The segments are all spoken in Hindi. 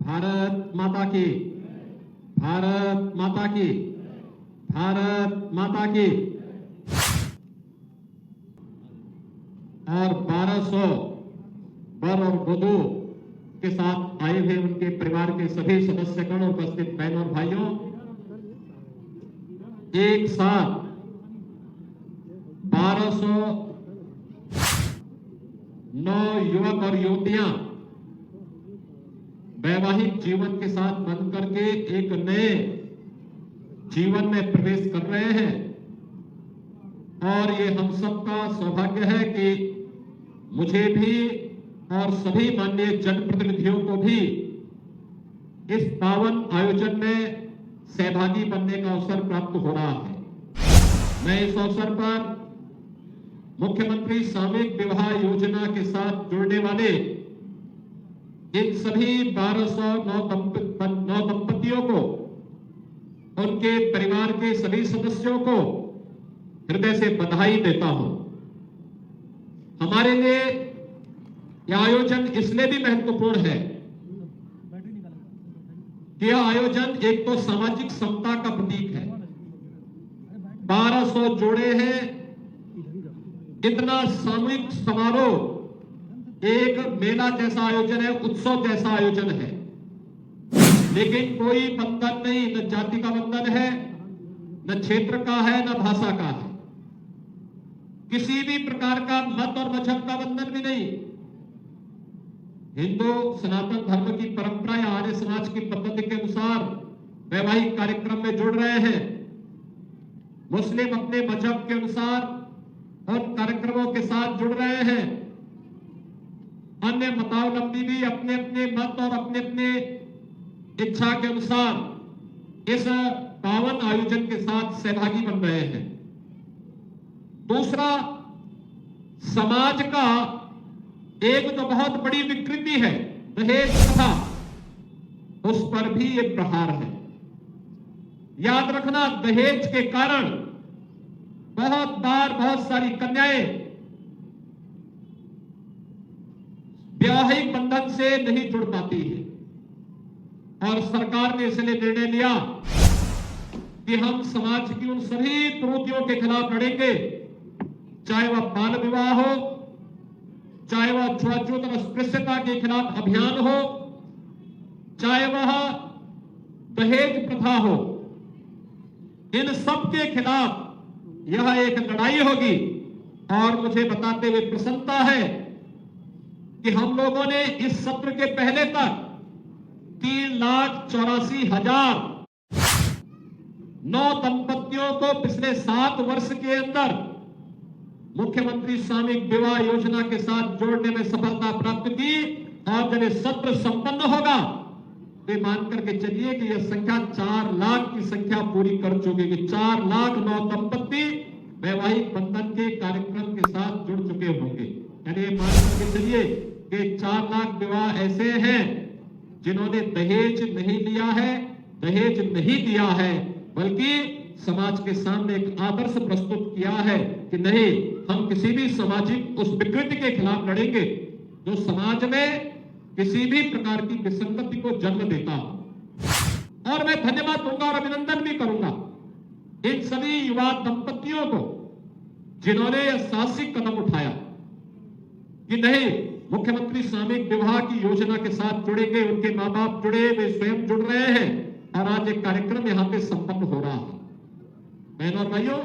भारत माता की, भारत माता की, भारत माता की। और 1200 वर और वधू के साथ आए हुए उनके परिवार के सभी सदस्यगण, उपस्थित बहनों और भाइयों, एक साथ 1209 युवक और युवतियां वैवाहिक जीवन के साथ बन करके एक नए जीवन में प्रवेश कर रहे हैं। और ये हम सबका सौभाग्य है कि मुझे भी और सभी माननीय जनप्रतिनिधियों को भी इस पावन आयोजन में सहभागी बनने का अवसर प्राप्त हो रहा है। मैं इस अवसर पर मुख्यमंत्री सामूहिक विवाह योजना के साथ जुड़ने वाले इन सभी 1209 दंपतियों को, उनके परिवार के सभी सदस्यों को हृदय से बधाई देता हूं। हमारे लिए यह आयोजन इसलिए भी महत्वपूर्ण है कि यह आयोजन एक तो सामाजिक समता का प्रतीक है। 1200 जोड़े हैं, इतना सामूहिक समारोह एक मेला जैसा आयोजन है, उत्सव जैसा आयोजन है, लेकिन कोई बंधन नहीं, न जाति का बंधन है, न क्षेत्र का है, न भाषा का है, किसी भी प्रकार का मत और मजहब का बंधन भी नहीं। हिंदू सनातन धर्म की परंपरा या आर्य समाज की पद्धति के अनुसार वैवाहिक कार्यक्रम में जुड़ रहे हैं। मुस्लिम अपने मजहब के अनुसार और कार्यक्रमों के साथ जुड़ रहे हैं। अन्य मतावलंबी भी अपने अपने मत और अपने अपने इच्छा के अनुसार इस पावन आयोजन के साथ सहभागी बन रहे हैं। दूसरा, समाज का एक तो बहुत बड़ी विकृति है दहेज प्रथा, उस पर भी ये प्रहार है। याद रखना, दहेज के कारण बहुत बार बहुत सारी कन्याएं वैवाहिक बंधन से नहीं जुड़ पाती है, और सरकार ने इसलिए निर्णय लिया कि हम समाज की उन सभी कुरीतियों के खिलाफ लड़ेंगे, चाहे वह बाल विवाह हो, चाहे वह छुआछूत और अस्पृश्यता के खिलाफ अभियान हो, चाहे वह दहेज प्रथा हो। इन सब के खिलाफ यह एक लड़ाई होगी। और मुझे बताते हुए प्रसन्नता है कि हम लोगों ने इस सत्र के पहले तक 3,84,000 9 दंपतियों को पिछले 7 वर्ष के अंदर मुख्यमंत्री सामूहिक विवाह योजना के साथ जोड़ने में सफलता प्राप्त की। और जब सत्र संपन्न होगा तो मान करके चलिए कि यह संख्या 4 लाख की संख्या पूरी कर चुकी है। 4 लाख 9 दंपति वैवाहिक बंधन के कार्यक्रम के साथ जुड़ चुके होंगे। यानी मान करके चलिए कि 4 लाख विवाह ऐसे हैं जिन्होंने दहेज नहीं लिया है, दहेज नहीं दिया है, बल्कि समाज के सामने एक आदर्श प्रस्तुत किया है कि नहीं, हम किसी भी सामाजिक उस विकृति के खिलाफ लड़ेंगे जो समाज में किसी भी प्रकार की विसंगति को जन्म देता हो। और मैं धन्यवाद दूंगा और अभिनंदन भी करूंगा इन सभी युवा दंपतियों को जिन्होंने यह साहसिक कदम उठाया कि नहीं, मुख्यमंत्री सामूहिक विवाह की योजना के साथ जुड़ेंगे। उनके माँ बाप जुड़े, वे स्वयं जुड़ रहे हैं और आज एक कार्यक्रम यहां पे संपन्न हो रहा है। बहनों और भाइयों,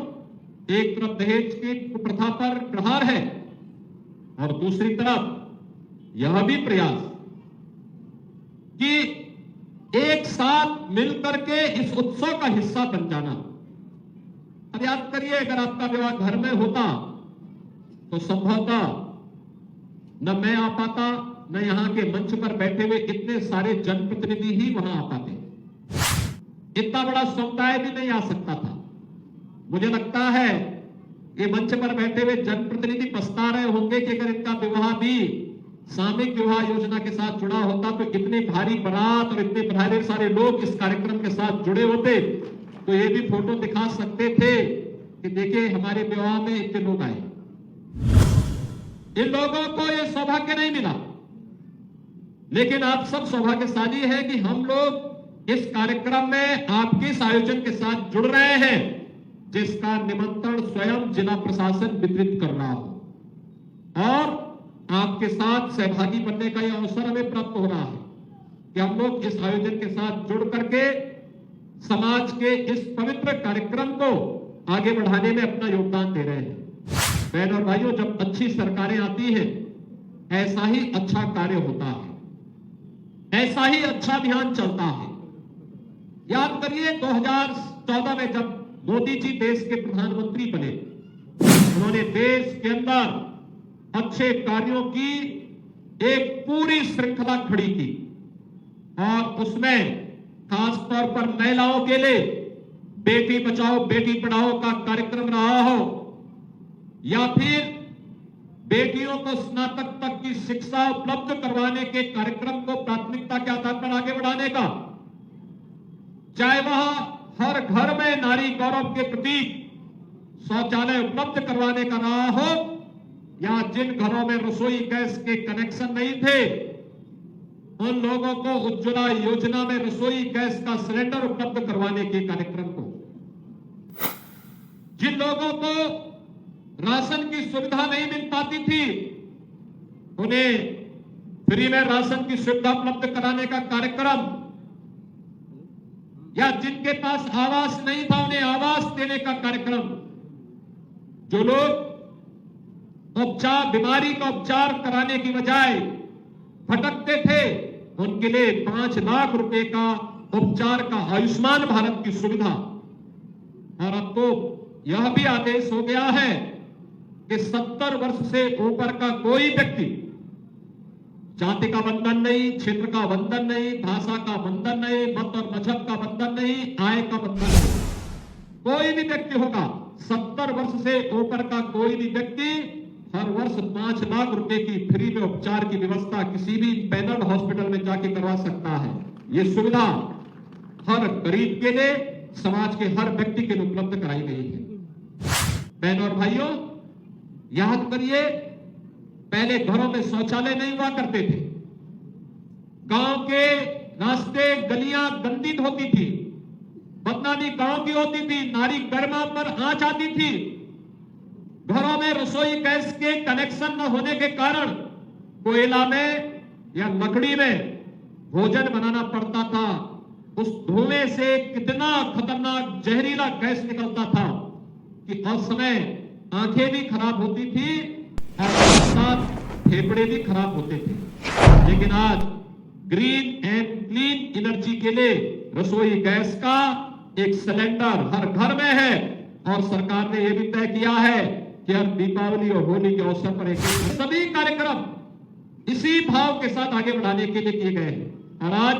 एक तरफ दहेज की प्रथा पर प्रहार है और दूसरी तरफ यह भी प्रयास कि एक साथ मिलकर के इस उत्सव का हिस्सा बन जाना। अब याद करिए, अगर आपका विवाह घर में होता तो संभवतः न मैं आ पाता, न यहां के मंच पर बैठे हुए इतने सारे जनप्रतिनिधि ही वहां आ पाते, इतना बड़ा समुदाय भी नहीं आ सकता था। मुझे लगता है ये मंच पर बैठे हुए जनप्रतिनिधि पछता रहे होंगे कि अगर इनका विवाह भी सामूहिक विवाह योजना के साथ जुड़ा होता तो इतनी भारी बारात और इतने भारी सारे लोग इस कार्यक्रम के साथ जुड़े होते तो ये भी फोटो दिखा सकते थे कि देखिए हमारे विवाह में इतने लोग आए। इन लोगों को ये सौभाग्य नहीं मिला लेकिन आप सब सौभाग्यशाली है कि हम लोग इस कार्यक्रम में आपके इस आयोजन के साथ जुड़ रहे हैं, जिसका निमंत्रण स्वयं जिला प्रशासन वितरित कर रहा हो और आपके साथ सहभागी बनने का यह अवसर हमें प्राप्त हो रहा है कि हम लोग इस आयोजन के साथ जुड़ करके समाज के इस पवित्र कार्यक्रम को आगे बढ़ाने में अपना योगदान दे रहे हैं। बहन और भाइयों, जब अच्छी सरकारें आती हैं, ऐसा ही अच्छा कार्य होता है, ऐसा ही अच्छा अभियान चलता है। याद करिए 2014 में जब मोदी जी देश के प्रधानमंत्री बने, उन्होंने देश के अंदर अच्छे कार्यों की एक पूरी श्रृंखला खड़ी की और उसमें खास तौर पर महिलाओं के लिए बेटी बचाओ बेटी पढ़ाओ का कार्यक्रम रहा हो या फिर बेटियों को स्नातक तक की शिक्षा उपलब्ध करवाने के कार्यक्रम को प्राथमिकता के आधार पर आगे बढ़ाने का, चाहे वह हर घर में नारी गौरव के प्रतीक शौचालय उपलब्ध करवाने का रहा हो या जिन घरों में रसोई गैस के कनेक्शन नहीं थे उन लोगों को उज्ज्वला योजना में रसोई गैस का सिलेंडर उपलब्ध करवाने के कार्यक्रम को, जिन लोगों को राशन की सुविधा नहीं मिल पाती थी उन्हें फ्री में राशन की सुविधा उपलब्ध कराने का कार्यक्रम, या जिनके पास आवास नहीं था उन्हें आवास देने का कार्यक्रम, जो लोग बीमारी का उपचार कराने की बजाय भटकते थे उनके लिए 5 लाख रुपए का उपचार का आयुष्मान भारत की सुविधा। और अब तो यह भी आदेश हो गया है कि 70 वर्ष से ऊपर का कोई व्यक्ति, जाति का बंधन नहीं, क्षेत्र का बंधन नहीं, भाषा का बंधन नहीं, मत और मजहब का बंधन नहीं, आय का बंधन नहीं, कोई भी व्यक्ति होगा 70 वर्ष से ऊपर का कोई भी व्यक्ति हर वर्ष 5 लाख रुपए की फ्री में उपचार की व्यवस्था किसी भी पैनल हॉस्पिटल में जाके करवा सकता है। ये सुविधा हर गरीब के लिए, समाज के हर व्यक्ति के लिए उपलब्ध कराई गई है। बहनों और भाइयों, याद करिए पहले घरों में शौचालय नहीं हुआ करते थे, गांव के रास्ते गलियां गंदी होती थी, बदनामी गांव की होती थी, नारी गर्मा पर आंच आती थी, घरों में रसोई गैस के कनेक्शन न होने के कारण कोयला में या लकड़ी में भोजन बनाना पड़ता था। उस धुएं से कितना खतरनाक जहरीला गैस निकलता था कि उस समय आंखें भी खराब होती थी और साथ फेफड़े भी खराब होते थे। लेकिन आज ग्रीन एंड क्लीन एनर्जी के लिए रसोई गैस का एक सिलेंडर हर घर में है और सरकार ने यह भी तय किया है कि हर दीपावली और होली के अवसर पर सभी कार्यक्रम इसी भाव के साथ आगे बढ़ाने के लिए किए गए हैं। और आज